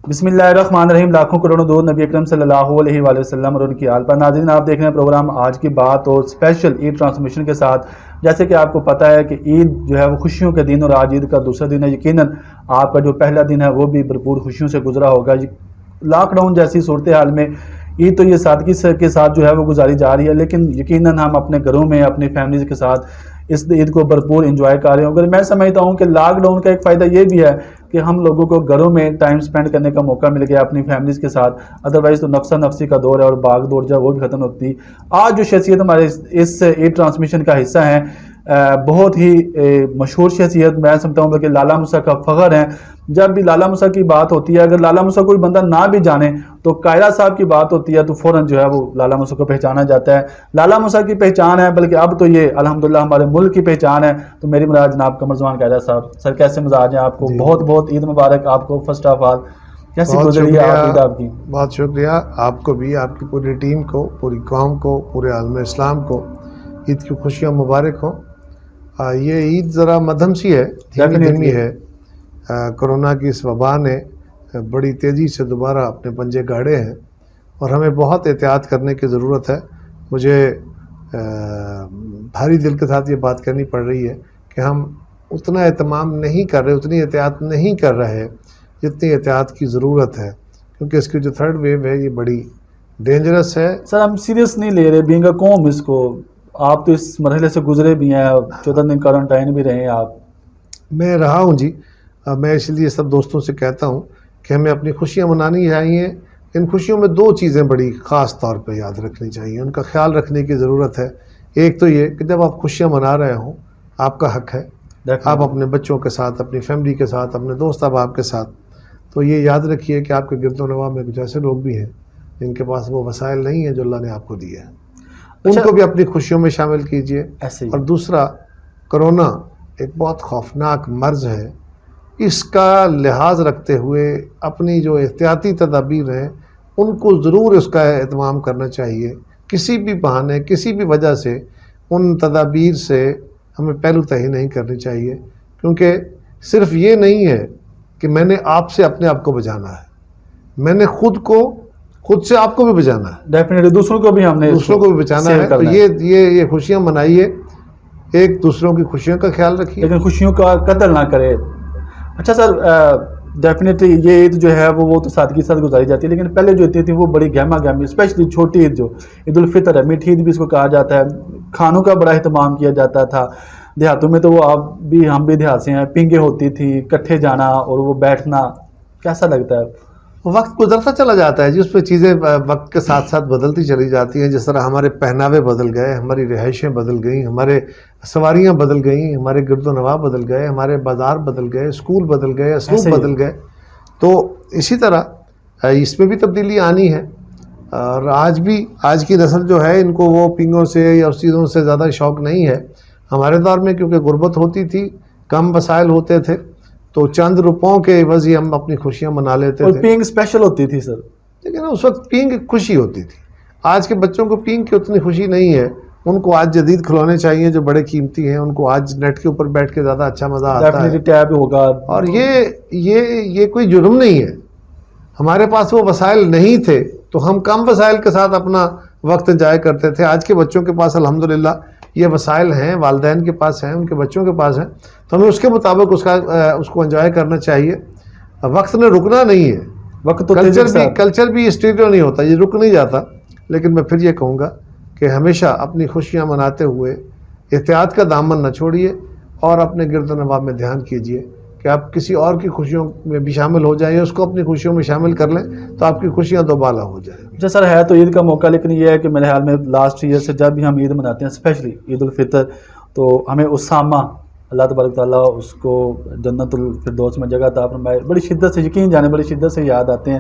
بسم اللہ الرحمن الرحیم. لاکھوں کروڑوں درود نبی اکرم صلی اللہ علیہ وآلہ وسلم اور ان کی آل پر. ناظرین آپ دیکھ رہے ہیں پروگرام آج کی بات اور اسپیشل عید ٹرانسمیشن کے ساتھ. جیسے کہ آپ کو پتہ ہے کہ عید جو ہے وہ خوشیوں کا دن اور آج عید کا دوسرا دن ہے. یقیناً آپ کا جو پہلا دن ہے وہ بھی بھرپور خوشیوں سے گزرا ہوگا. لاک ڈاؤن جیسی صورتحال میں عید تو یہ سادگی کے ساتھ جو ہے وہ گزاری جا رہی ہے، لیکن یقیناً ہم اپنے گھروں میں اپنی فیملیز کے ساتھ اس عید کو بھرپور انجوائے کر رہے ہیں. اگر میں سمجھتا ہوں کہ لاک ڈاؤن کا ایک فائدہ یہ بھی ہے کہ ہم لوگوں کو گھروں میں ٹائم سپینڈ کرنے کا موقع مل گیا اپنی فیملیز کے ساتھ. ادروائز تو نفسا نفسی کا دور ہے اور باغ دور جو ہے وہ بھی ختم ہوتی. آج جو شخصیت ہمارے اس عید ٹرانسمیشن کا حصہ ہیں، بہت ہی مشہور شخصیت، میں سمجھتا ہوں کہ لالا موسیٰ کا فخر ہے. جب بھی لالا موسیٰ کی بات ہوتی ہے، اگر لالا موسیٰ کوئی بندہ نہ بھی جانے تو قائرہ صاحب کی بات ہوتی ہے تو فوراً جو ہے وہ لالا موسیٰ کو پہچانا جاتا ہے. لالا موسیٰ کی پہچان ہے، بلکہ اب تو یہ الحمدللہ ہمارے ملک کی پہچان ہے. تو میری مراد جناب قمر زمان قائرہ صاحب، سر کیسے مزاج ہیں آپ کو؟ بہت بہت عید مبارک آپ کو. فرسٹ آف آل کیسی گزری ہے عید آپ کی؟ بہت شکریہ آپ کو بھی، آپ کی پوری ٹیم کو، پوری قوم کو، پورے عالم اسلام کو عید کی خوشیاں مبارک ہوں. یہ عید ذرا مدھم سی ہے، دھیمی ہے. کرونا کی اس وبا نے بڑی تیزی سے دوبارہ اپنے پنجے گاڑے ہیں اور ہمیں بہت احتیاط کرنے کی ضرورت ہے. مجھے بھاری دل کے ساتھ یہ بات کرنی پڑ رہی ہے کہ ہم اتنا اہتمام نہیں کر رہے، اتنی احتیاط نہیں کر رہے جتنی احتیاط کی ضرورت ہے، کیونکہ اس کی جو تھرڈ ویو ہے یہ بڑی ڈینجرس ہے. سر ہم سیریس نہیں لے رہے بینگ اے قوم اس کو. آپ تو اس مرحلے سے گزرے بھی ہیں، 14 دن کوارنٹائن بھی رہے ہیں آپ. میں رہا ہوں جی. میں اس لیے سب دوستوں سے کہتا ہوں کہ ہمیں اپنی خوشیاں منانی چاہیے. ان خوشیوں میں دو چیزیں بڑی خاص طور پہ یاد رکھنی چاہیے، ان کا خیال رکھنے کی ضرورت ہے. ایک تو یہ کہ جب آپ خوشیاں منا رہے ہوں، آپ کا حق ہے آپ اپنے بچوں کے ساتھ، اپنی فیملی کے ساتھ، اپنے دوست احباب کے ساتھ، تو یہ یاد رکھیے کہ آپ کے گرد و نواح میں کچھ ایسے لوگ بھی ہیں جن کے پاس وہ وسائل نہیں ہیں جو اللہ نے آپ کو دیے ہیں. ان کو بھی اپنی خوشیوں میں شامل کیجئے. اور دوسرا، کرونا ایک بہت خوفناک مرض ہے. اس کا لحاظ رکھتے ہوئے اپنی جو احتیاطی تدابیر ہیں ان کو ضرور اس کا اہتمام کرنا چاہیے. کسی بھی بہانے، کسی بھی وجہ سے ان تدابیر سے ہمیں پہلو تہی نہیں کرنی چاہیے، کیونکہ صرف یہ نہیں ہے کہ میں نے آپ سے اپنے آپ کو بچانا ہے، میں نے خود سے آپ کو بھی بچانا ہے. ڈیفینیٹلی دوسروں کو بھی ہم نے بچانا ہے. تو یہ خوشیاں منائیے، ایک دوسروں کی خوشیوں کا خیال رکھیے، لیکن خوشیوں کا قتل نہ کرے. اچھا سر، ڈیفینیٹلی یہ عید جو ہے وہ تو سادگی کے ساتھ گزاری جاتی ہے، لیکن پہلے جو عید تھی وہ بڑی گہما گہمی، اسپیشلی چھوٹی عید جو عید الفطر ہے، میٹھی عید بھی اس کو کہا جاتا ہے. کھانوں کا بڑا اہتمام کیا جاتا تھا. دیہاتوں میں تو وہ آپ بھی، ہم بھی دیہات سے ہیں، پینگیں ہوتی تھی، کٹھے جانا اور وہ بیٹھنا. کیسا لگتا ہے؟ وقت گزرتا چلا جاتا ہے جی، اس پہ چیزیں وقت کے ساتھ ساتھ بدلتی چلی جاتی ہیں. جس طرح ہمارے پہناوے بدل گئے، ہماری رہائشیں بدل گئیں، ہمارے سواریاں بدل گئیں، ہمارے گرد و نواح بدل گئے، ہمارے بازار بدل گئے، اسکول بدل گئے، اسلوب بدل گئے. تو اسی طرح اس میں بھی تبدیلی آنی ہے. اور آج کی نسل جو ہے، ان کو وہ پینگوں سے یا اس چیزوں سے زیادہ شوق نہیں ہے. ہمارے دور میں کیونکہ غربت ہوتی تھی، کم وسائل ہوتے تھے، تو چند روپوں کے عوض ہی ہم اپنی خوشیاں منا لیتے تھے. اور پینگ اسپیشل ہوتی تھی سر، لیکن اس وقت پینگ خوشی ہوتی تھی. آج کے بچوں کو پینگ کی اتنی خوشی نہیں ہے. ان کو آج جدید کھلونے چاہیے جو بڑے قیمتی ہیں. ان کو آج نیٹ کے اوپر بیٹھ کے زیادہ اچھا مزہ آتا ہے. ٹیب ہوگا. اور یہ کوئی جرم نہیں ہے. ہمارے پاس وہ وسائل نہیں تھے تو ہم کم وسائل کے ساتھ اپنا وقت انجوائے کرتے تھے. آج کے بچوں کے پاس الحمدللہ یہ وسائل ہیں، والدین کے پاس ہیں، ان کے بچوں کے پاس ہیں، تو ہمیں اس کے مطابق اس کو انجوائے کرنا چاہیے. وقت نے رکنا نہیں ہے. وقت تو کلچر بھی اسٹیریو نہیں ہوتا، یہ رک نہیں جاتا. لیکن میں پھر یہ کہوں گا کہ ہمیشہ اپنی خوشیاں مناتے ہوئے احتیاط کا دامن نہ چھوڑیے اور اپنے گرد و نواح میں دھیان کیجیے کہ آپ کسی اور کی خوشیوں میں بھی شامل ہو جائیں، اس کو اپنی خوشیوں میں شامل کر لیں تو آپ کی خوشیاں دوبالا ہو جائیں. اچھا سر، ہے تو عید کا موقع، لیکن یہ ہے کہ میرے خیال میں لاسٹ ایئر سے جب بھی ہم عید مناتے ہیں، اسپیشلی عید الفطر، تو ہمیں اسامہ، اللہ تبارک تعالیٰ اس کو جنت الفردوس میں جگہ عطا فرمائے، بڑی شدت سے، یقین جانے بڑی شدت سے یاد آتے ہیں.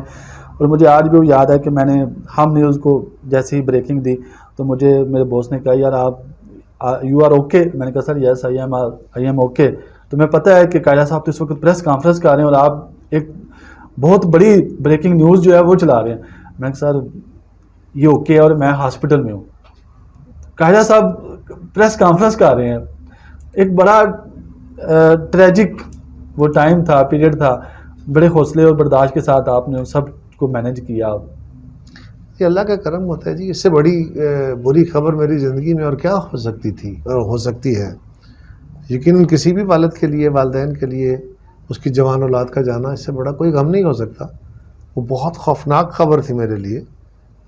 اور مجھے آج بھی وہ یاد ہے کہ میں نے ہم نیوز کو جیسے ہی بریکنگ دی تو مجھے میرے دوست نے کہا یار آپ یو آر اوکے. میں نے کہا سر یس آئی ایم اوکے. تمہیں پتہ ہے کہ قائرہ صاحب تو اس وقت پریس کانفرنس کر رہے ہیں اور آپ ایک بہت بڑی بریکنگ نیوز جو ہے وہ چلا رہے ہیں. میں نے کہا سر یہ اوکے اور میں ہاسپٹل میں ہوں. قائرہ صاحب پریس کانفرنس کر رہے ہیں. ایک بڑا ٹریجک وہ ٹائم تھا، پیریڈ تھا. بڑے حوصلے اور برداشت کے ساتھ آپ نے سب کو مینیج کیا. یہ اللہ کا کرم ہوتا ہے جی. اس سے بڑی بری خبر میری زندگی میں اور کیا ہو سکتی تھی اور ہو سکتی ہے. یقیناً کسی بھی والد کے لیے، والدین کے لیے اس کی جوان اولاد کا جانا اس سے بڑا کوئی غم نہیں ہو سکتا. وہ بہت خوفناک خبر تھی میرے لیے،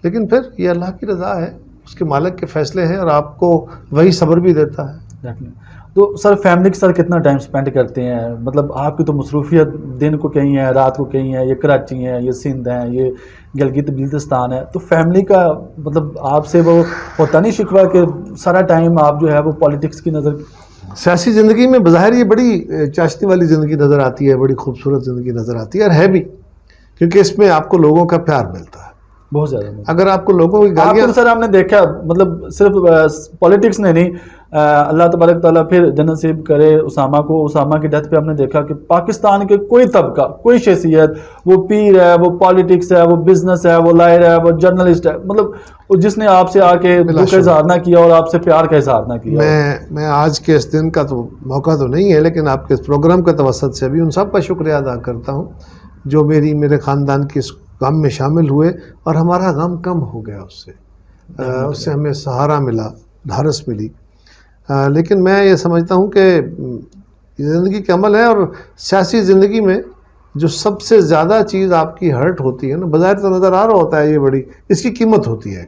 لیکن پھر یہ اللہ کی رضا ہے، اس کے مالک کے فیصلے ہیں، اور آپ کو وہی صبر بھی دیتا ہے. تو سر فیملی کے ساتھ کتنا ٹائم سپینڈ کرتے ہیں؟ مطلب آپ کی تو مصروفیت دن کو کہیں ہے، رات کو کہیں ہے، یہ کراچی ہے، یہ سندھ ہے، یہ گلگت بلتستان ہے. تو فیملی کا مطلب آپ سے وہ ہوتا نہیں شکوہ کہ سارا ٹائم آپ جو ہے وہ پالیٹکس کی نظر؟ سیاسی زندگی میں بظاہر یہ بڑی چاشنی والی زندگی نظر آتی ہے، بڑی خوبصورت زندگی نظر آتی ہے، اور ہے بھی، کیونکہ اس میں آپ کو لوگوں کا پیار ملتا ہے بہت زیادہ. اگر آپ کو لوگوں کی گالیاں، آپ کو سر ہم نے دیکھا مطلب صرف پولیٹکس نے نہیں، اللہ تبارک تعالیٰ پھر جنت نصیب کرے اسامہ کو. اسامہ کی ڈیتھ پہ ہم نے دیکھا کہ پاکستان کے کوئی طبقہ، کوئی شخصیت، وہ پیر ہے، وہ پالیٹکس ہے، وہ بزنس ہے، وہ لائر ہے، وہ جرنلسٹ ہے، مطلب جس نے آپ سے آ کے دکھ کا اظہار نہ کیا اور آپ سے پیار کا اظہار نہ کیا. میں آج کے اس دن کا تو موقع تو نہیں ہے، لیکن آپ کے اس پروگرام کے توسط سے بھی ان سب کا شکریہ ادا کرتا ہوں جو میرے خاندان کی اس غم میں شامل ہوئے، اور ہمارا غم کم ہو گیا اس سے ہمیں سہارا ملا، ڈھارس ملی. لیکن میں یہ سمجھتا ہوں کہ زندگی کا عمل ہے، اور سیاسی زندگی میں جو سب سے زیادہ چیز آپ کی ہرٹ ہوتی ہے نا، بظاہر تو نظر آ رہا ہوتا ہے یہ بڑی، اس کی قیمت ہوتی ہے.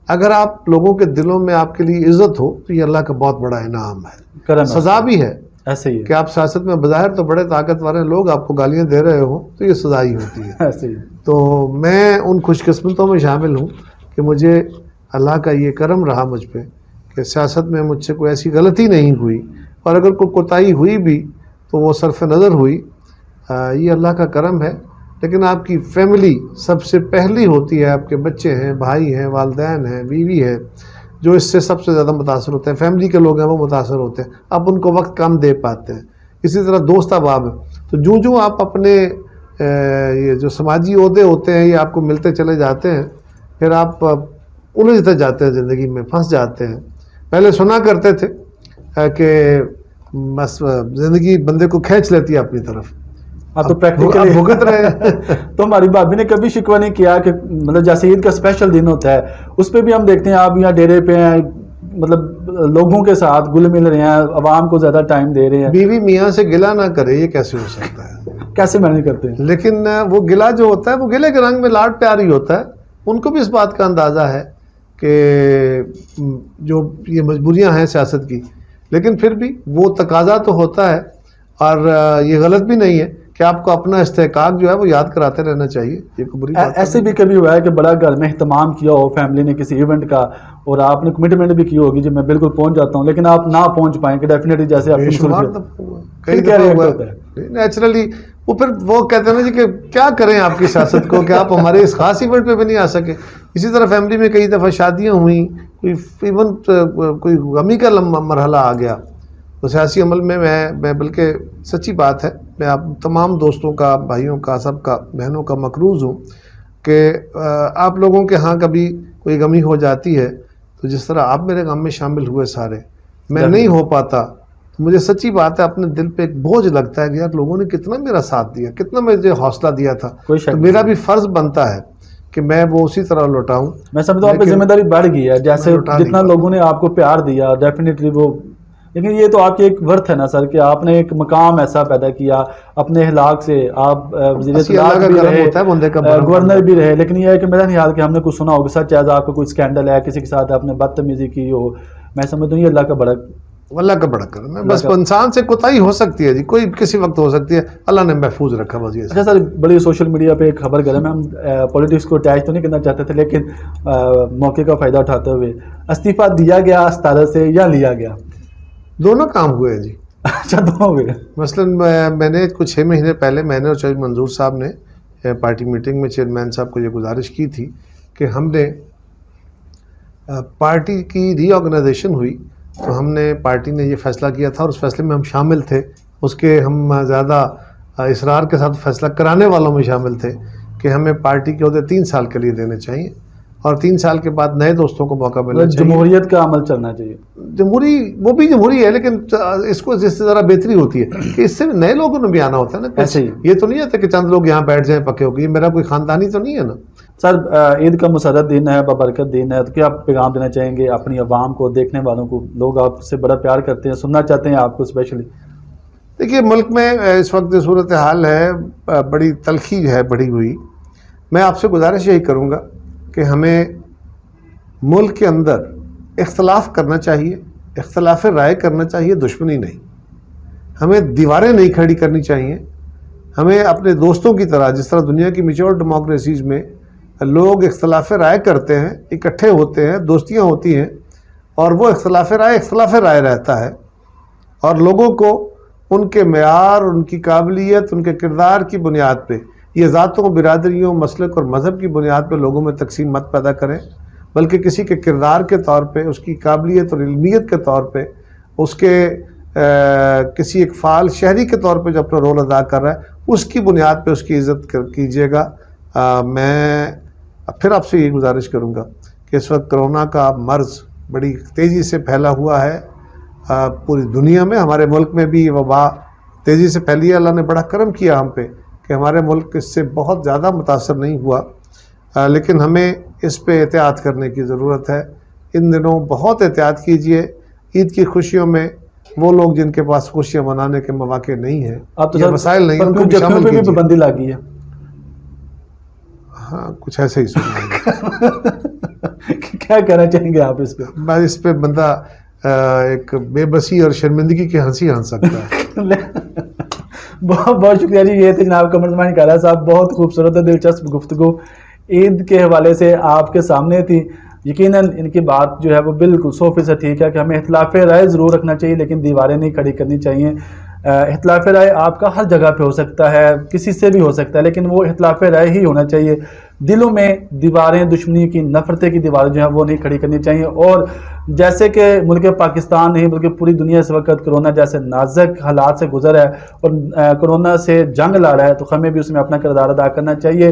اگر آپ لوگوں کے دلوں میں آپ کے لیے عزت ہو تو یہ اللہ کا بہت بڑا انعام ہے، سزا بھی ہے. ایسے ہی کہ آپ سیاست میں بظاہر تو بڑے طاقتور ہیں، لوگ آپ کو گالیاں دے رہے ہوں تو یہ سزا ہی ہوتی ہے. ایسے ہی. تو میں ان خوش قسمتوں میں شامل ہوں کہ مجھے اللہ کا یہ کرم رہا مجھ پہ کہ سیاست میں مجھ سے کوئی ایسی غلطی نہیں ہوئی، اور اگر کوئی کوتاہی ہوئی بھی تو وہ صرف نظر ہوئی. یہ اللہ کا کرم ہے. لیکن آپ کی فیملی سب سے پہلی ہوتی ہے، آپ کے بچے ہیں، بھائی ہیں، والدین ہیں، بیوی ہے، جو اس سے سب سے زیادہ متاثر ہوتے ہیں. فیملی کے لوگ ہیں وہ متاثر ہوتے ہیں، آپ ان کو وقت کم دے پاتے ہیں. اسی طرح دوست احباب ہیں. تو جو آپ اپنے یہ جو سماجی عہدے ہوتے ہیں یہ آپ کو ملتے چلے جاتے ہیں، پھر آپ الجھتے جاتے ہیں، زندگی میں پھنس جاتے ہیں. پہلے سنا کرتے تھے کہ بس زندگی بندے کو کھینچ لیتی ہے اپنی طرف، آپ تو پریکٹیکلی بھگت رہے ہیں. تو ہماری بھابھی نے کبھی شکوہ نہیں کیا کہ مطلب جیسے عید کا اسپیشل دن ہوتا ہے اس پہ بھی ہم دیکھتے ہیں آپ یہاں ڈیرے پہ ہیں، مطلب لوگوں کے ساتھ گل مل رہے ہیں، عوام کو زیادہ ٹائم دے رہے ہیں. بیوی میاں سے گلہ نہ کرے، یہ کیسے ہو سکتا ہے؟ کیسے مینج کرتے ہیں؟ لیکن وہ گلہ جو ہوتا ہے وہ گلے کے رنگ میں لاڈ پیار ہی ہوتا ہے. ان کو بھی اس بات کا اندازہ ہے کہ جو یہ مجبوریاں ہیں سیاست کی، لیکن پھر بھی وہ تقاضا تو ہوتا ہے، اور یہ غلط بھی نہیں ہے کہ آپ کو اپنا استحقاق جو ہے وہ یاد کراتے رہنا چاہیے. یہ کوئی بری بات ایسے بھی کبھی ہوا ہے کہ بڑا گھر میں اہتمام کیا ہو فیملی نے کسی ایونٹ کا، اور آپ نے کمٹمنٹ بھی کی ہوگی جی میں بالکل پہنچ جاتا ہوں، لیکن آپ نہ پہنچ پائیں کہ ڈیفینیٹلی جیسے آپ کئی دفعہ ہوا ہے نیچرلی. وہ پھر وہ کہتے ہیں نا جی کہ کیا کریں آپ کی سیاست کو کہ آپ ہمارے اس خاص ایونٹ پہ بھی نہیں آ سکے. اسی طرح فیملی میں کئی دفعہ شادیاں ہوئیں، کوئی غمی کا مرحلہ آ گیا. تو سیاسی عمل میں میں بلکہ سچی بات ہے، میں آپ تمام دوستوں کا، بھائیوں کا، سب کا، بہنوں کا مقروض ہوں کہ آپ لوگوں کے ہاں کبھی کوئی غمی ہو جاتی ہے تو جس طرح آپ میرے غم میں شامل ہوئے سارے، میں نہیں ہو پاتا تو مجھے سچی بات ہے اپنے دل پہ ایک بوجھ لگتا ہے کہ یار لوگوں نے کتنا میرا ساتھ دیا، کتنا مجھے حوصلہ دیا تھا. تو میرا بھی فرض بنتا ہے کہ میں وہ اسی طرح لوٹاؤں. میں سمجھتا ہوں آپ کی ذمہ داری بڑھ گئی ہے، جیسے جتنا لوگوں نے آپ کو پیار دیا ڈیفینیٹلی وہ، لیکن یہ تو آپ کی ایک ورتھ ہے نا سر کہ آپ نے ایک مقام ایسا پیدا کیا اپنے اخلاق سے. آپ وزیر اطلاعات بھی رہے، گورنر بھی رہے، لیکن یہ ہے کہ میرا نہیں خیال کہ ہم نے کچھ سنا ہوگا سچ ایز آپ کو کوئی اسکینڈل ہے، کسی کے ساتھ آپ نے بدتمیزی کی ہو. میں سمجھتا ہوں یہ اللہ کا بڑا کرم ہے. بس انسان سے کوتاہی ہو سکتی ہے جی، کوئی کسی وقت ہو سکتی ہے، اللہ نے محفوظ رکھا بس. اچھا سر، بڑی سوشل میڈیا پہ ایک خبر گرم ہے، ہم پولیٹکس کو اٹیچ تو نہیں کرنا چاہتے تھے، لیکن موقع کا فائدہ اٹھاتے ہوئے استعفیٰ دیا گیا استادہ سے یا لیا گیا؟ دونوں کام ہوئے جی. اچھا دونوں ہوئے. مثلاً میں نے کچھ 6 مہینے پہلے میں نے اور چودھری منظور صاحب نے پارٹی میٹنگ میں چیئرمین صاحب کو یہ گزارش کی تھی کہ ہم نے پارٹی کی ری آرگنائزیشن ہوئی تو ہم نے پارٹی نے یہ فیصلہ کیا تھا، اور اس فیصلے میں ہم شامل تھے، اس کے ہم زیادہ اصرار کے ساتھ فیصلہ کرانے والوں میں شامل تھے کہ ہمیں پارٹی کے عہدے 3 سال کے لیے دینے چاہیے. اور 3 سال کے بعد نئے دوستوں کو موقع ملنا چاہیے. جمہوریت کا عمل چلنا چاہیے. جمہوری وہ بھی جمہوری ہے لیکن اس کو جس سے ذرا بہتری ہوتی ہے کہ اس سے نئے لوگوں نے بھی آنا ہوتا ہے نا. ایسے ہی یہ تو نہیں ہوتا کہ چند لوگ یہاں بیٹھ جائیں پکے ہو گئے. یہ میرا کوئی خاندانی تو نہیں ہے نا. سر عید کا مسرت دن ہے, بابرکت دن ہے, تو کیا آپ پیغام دینا چاہیں گے اپنی عوام کو, دیکھنے والوں کو؟ لوگ آپ سے بڑا پیار کرتے ہیں, سننا چاہتے ہیں آپ کو اسپیشلی. دیکھیے ملک میں اس وقت جو صورتحال ہے بڑی تلخی ہے بڑھی ہوئی. میں آپ سے گزارش یہی کروں گا کہ ہمیں ملک کے اندر اختلاف کرنا چاہیے, اختلاف رائے کرنا چاہیے, دشمنی نہیں. ہمیں دیواریں نہیں کھڑی کرنی چاہیے. ہمیں اپنے دوستوں کی طرح, جس طرح دنیا کی میچور ڈیموکریسیز میں لوگ اختلاف رائے کرتے ہیں, اکٹھے ہوتے ہیں, دوستیاں ہوتی ہیں, اور وہ اختلاف رائے رہتا ہے, اور لوگوں کو ان کے معیار, ان کی قابلیت, ان کے کردار کی بنیاد پہ, یہ ذاتوں, برادریوں, مسلک اور مذہب کی بنیاد پہ لوگوں میں تقسیم مت پیدا کریں, بلکہ کسی کے کردار کے طور پہ, اس کی قابلیت اور علمیت کے طور پہ, اس کے کسی ایک فعال شہری کے طور پہ جو اپنا رول ادا کر رہا ہے, اس کی بنیاد پہ اس کی عزت کیجیے گا. میں پھر آپ سے یہ گزارش کروں گا کہ اس وقت کرونا کا مرض بڑی تیزی سے پھیلا ہوا ہے پوری دنیا میں. ہمارے ملک میں بھی یہ وبا تیزی سے پھیلی ہے. اللہ نے بڑا کرم کیا ہم پہ کہ ہمارے ملک اس سے بہت زیادہ متاثر نہیں ہوا, لیکن ہمیں اس پہ احتیاط کرنے کی ضرورت ہے. ان دنوں بہت احتیاط کیجئے. عید کی خوشیوں میں وہ لوگ جن کے پاس خوشیاں منانے کے مواقع نہیں ہیں, یا وسائل نہیں, ان کو بھی شامل کیجئے. پابندی لگی ہے. ہاں کچھ ایسے ہی سنا. کیا کہنا چاہیں گے آپ اس پہ؟ میں اس پہ بندہ ایک بے بسی اور شرمندگی کی ہنسی ہنس سکتا ہے. بہت بہت شکریہ جی. یہ تھے جناب قمر زمان کالا صاحب. بہت خوبصورت دلچسپ گفتگو عید کے حوالے سے آپ کے سامنے تھی. یقیناً ان کی بات جو ہے وہ بالکل 100% ٹھیک ہے کہ ہمیں اختلاف رائے ضرور رکھنا چاہیے, لیکن دیواریں نہیں کھڑی کرنی چاہیے. اختلاف رائے آپ کا ہر جگہ پہ ہو سکتا ہے, کسی سے بھی ہو سکتا ہے, لیکن وہ اختلاف رائے ہی ہونا چاہیے. دلوں میں دیواریں, دشمنی کی, نفرتیں کی دیواریں جو ہیں وہ نہیں کھڑی کرنی چاہیے. اور جیسے کہ ملک پاکستان نہیں بلکہ پوری دنیا اس وقت کرونا جیسے نازک حالات سے گزر ہے اور کرونا سے جنگ لڑ رہا ہے, تو ہمیں بھی اس میں اپنا کردار ادا کرنا چاہیے.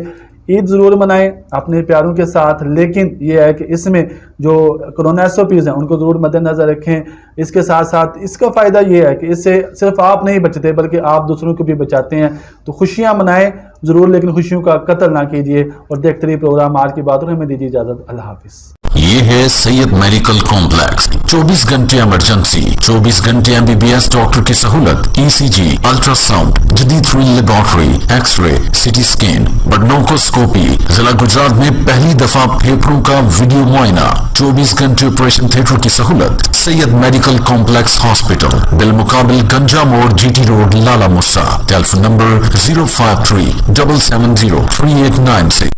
عید ضرور منائیں اپنے پیاروں کے ساتھ, لیکن یہ ہے کہ اس میں جو کرونا SOPs ہیں ان کو ضرور مد نظر رکھیں. اس کے ساتھ ساتھ اس کا فائدہ یہ ہے کہ اس سے صرف آپ نہیں بچتے بلکہ آپ دوسروں کو بھی بچاتے ہیں. تو خوشیاں منائیں ضرور, لیکن خوشیوں کا قتل نہ کیجیے. اور دیکھتے رہیے پروگرام آج کی بات, اور ہمیں دیجیے اجازت. اللہ حافظ. یہ ہے سید میڈیکل کمپلیکس. 24 گھنٹے ایمرجنسی, 24 گھنٹے MBBS ڈاکٹر کی سہولت, ECG, الٹرا ساؤنڈ, جدید laboratory, X ray, CT scan, bronchoscopy. ضلع گجرات میں پہلی دفعہ پھیپھڑوں کا ویڈیو معائنہ, 24 گھنٹے آپریشن تھیٹر کی سہولت. سید میڈیکل کمپلیکس ہاسپٹل, بالمقابل گنجا موڑ, GT روڈ, لالا مسا. Telephone number 053-770-3896.